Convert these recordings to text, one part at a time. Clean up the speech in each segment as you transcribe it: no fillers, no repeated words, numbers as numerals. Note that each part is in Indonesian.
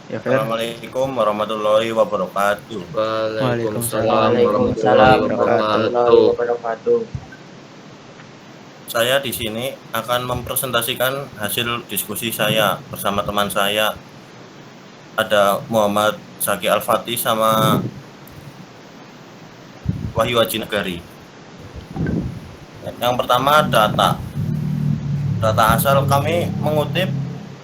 Ya, Fer. Assalamualaikum warahmatullahi wabarakatuh. Waalaikumsalam Waalaikumsalam warahmatullahi warahmatullahi wabarakatuh. warahmatullahi wabarakatuh. Saya di sini akan mempresentasikan hasil diskusi saya bersama teman saya. Ada Muhammad Zaki Al-Fatih sama Wahyu Haji Negari. Yang pertama data. Data asal kami mengutip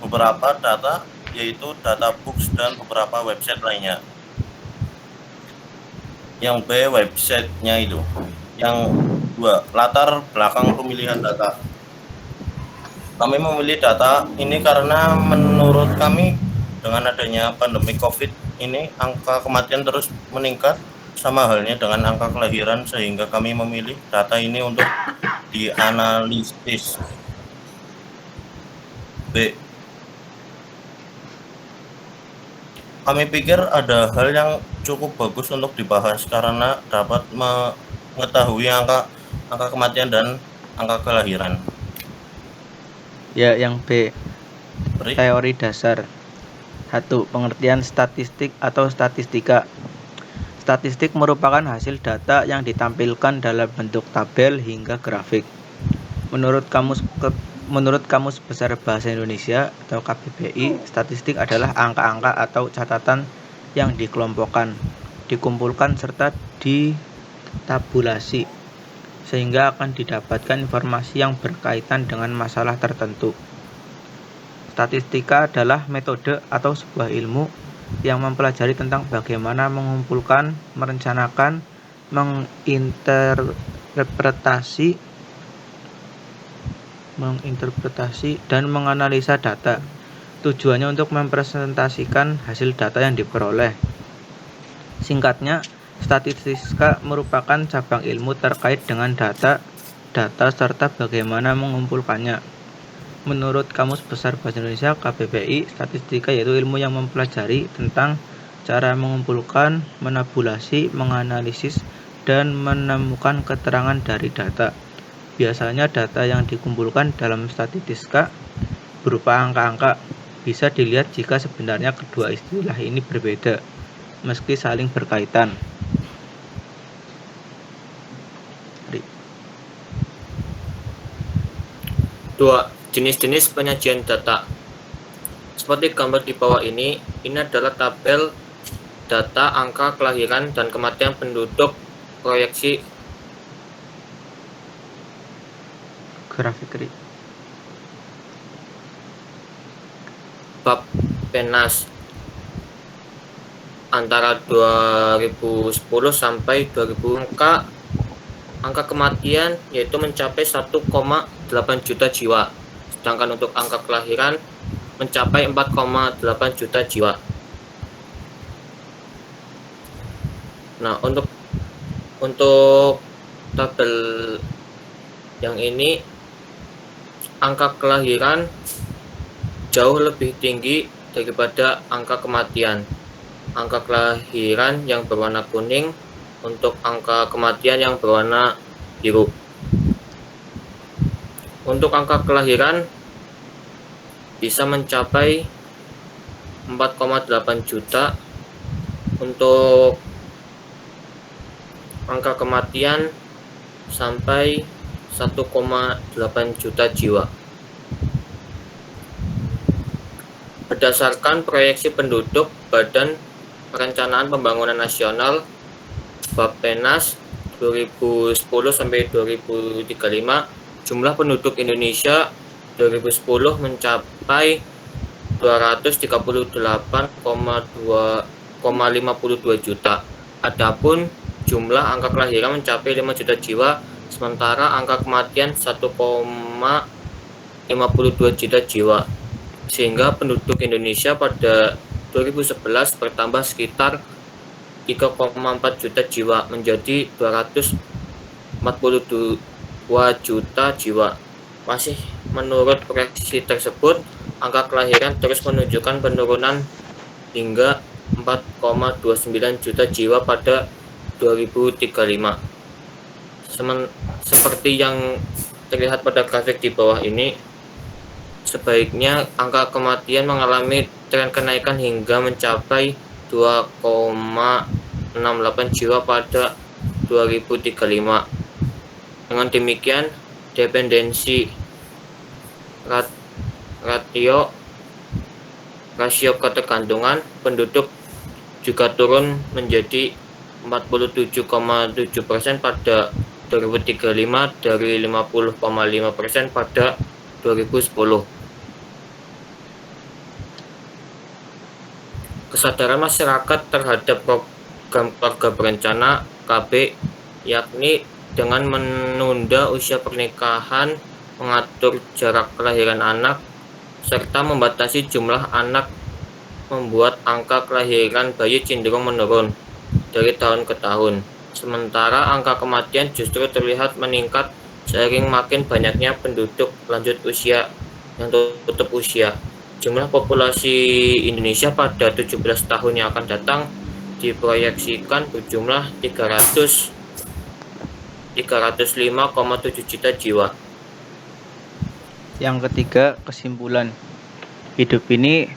beberapa data, yaitu data books dan beberapa website lainnya. Yang B, websitenya itu. Yang dua, latar belakang pemilihan data. Kami memilih data ini karena menurut kami dengan adanya pandemi COVID ini angka kematian terus meningkat, sama halnya dengan angka kelahiran, sehingga kami memilih data ini untuk dianalisis. B, kami pikir ada hal yang cukup bagus untuk dibahas karena dapat mengetahui angka kematian dan angka kelahiran. Ya, yang B. Beri. Teori dasar. 1. Pengertian statistik atau statistika. Statistik merupakan hasil data yang ditampilkan dalam bentuk tabel hingga grafik. Menurut Kamus Besar Bahasa Indonesia atau KBBI, statistik adalah angka-angka atau catatan yang dikelompokkan, dikumpulkan serta ditabulasi sehingga akan didapatkan informasi yang berkaitan dengan masalah tertentu. Statistika adalah metode atau sebuah ilmu yang mempelajari tentang bagaimana mengumpulkan, merencanakan, menginterpretasi dan menganalisa data. Tujuannya untuk mempresentasikan hasil data yang diperoleh. Singkatnya, statistika merupakan cabang ilmu terkait dengan data serta bagaimana mengumpulkannya. Menurut Kamus Besar Bahasa Indonesia KBBI, statistika yaitu ilmu yang mempelajari tentang cara mengumpulkan, menabulasi, menganalisis, dan menemukan keterangan dari data. Biasanya data yang dikumpulkan dalam statistika berupa angka-angka. Bisa dilihat jika sebenarnya kedua istilah ini berbeda, meski saling berkaitan. Dua, jenis-jenis penyajian data. Seperti gambar di bawah ini adalah tabel data angka kelahiran dan kematian penduduk proyeksi grafik Bappenas antara 2010 sampai 2000. Angka kematian yaitu mencapai 1,8 juta jiwa, sedangkan untuk angka kelahiran mencapai 4,8 juta jiwa. Nah, untuk tabel yang ini angka kelahiran jauh lebih tinggi daripada angka kematian. Angka kelahiran yang berwarna kuning untuk angka kematian yang berwarna biru. Untuk angka kelahiran bisa mencapai 4,8 juta. Untuk angka kematian sampai 1,8 juta jiwa. Berdasarkan proyeksi penduduk Badan Perencanaan Pembangunan Nasional Bappenas 2010 sampai 2035, jumlah penduduk Indonesia 2010 mencapai 238,52 juta. Adapun jumlah angka kelahiran mencapai 5 juta jiwa, sementara angka kematian 1,52 juta jiwa. Sehingga penduduk Indonesia pada 2011 bertambah sekitar 3,4 juta jiwa menjadi 242 juta jiwa. Masih menurut proyeksi tersebut, angka kelahiran terus menunjukkan penurunan hingga 4,29 juta jiwa pada 2035. Seperti yang terlihat pada grafik di bawah ini, Sebaiknya angka kematian mengalami tren kenaikan hingga mencapai 2,68 jiwa pada 2035. Dengan demikian, dependensi rasio ketergantungan penduduk juga turun menjadi 47,7% pada 2035 dari 50,5% pada 2010. Kesadaran masyarakat terhadap program keluarga berencana KB, yakni dengan menunda usia pernikahan, mengatur jarak kelahiran anak, serta membatasi jumlah anak, membuat angka kelahiran bayi cenderung menurun dari tahun ke tahun. Sementara angka kematian justru terlihat meningkat seiring makin banyaknya penduduk lanjut usia yang tutup usia. Jumlah populasi Indonesia pada 17 tahun yang akan datang diproyeksikan berjumlah 305,7 juta jiwa. Yang ketiga, kesimpulan. Hidup ini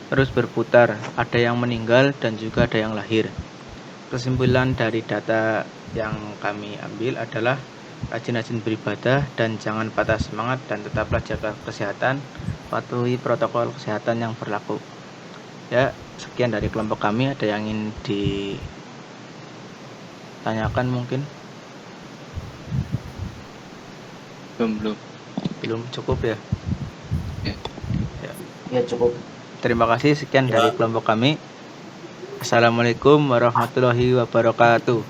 terus berputar, ada yang meninggal dan juga ada yang lahir. Kesimpulan dari data yang kami ambil adalah rajin-rajin beribadah dan jangan patah semangat, dan tetaplah jaga kesehatan, patuhi protokol kesehatan yang berlaku. Ya, sekian dari kelompok kami. Ada yang ingin ditanyakan mungkin? Belum cukup ya? Ya cukup. Terima kasih, sekian dari kelompok kami. Assalamualaikum warahmatullahi wabarakatuh.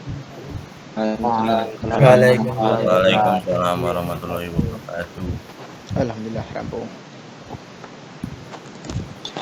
Waalaikumsalam warahmatullahi wabarakatuh. Alhamdulillah rampung.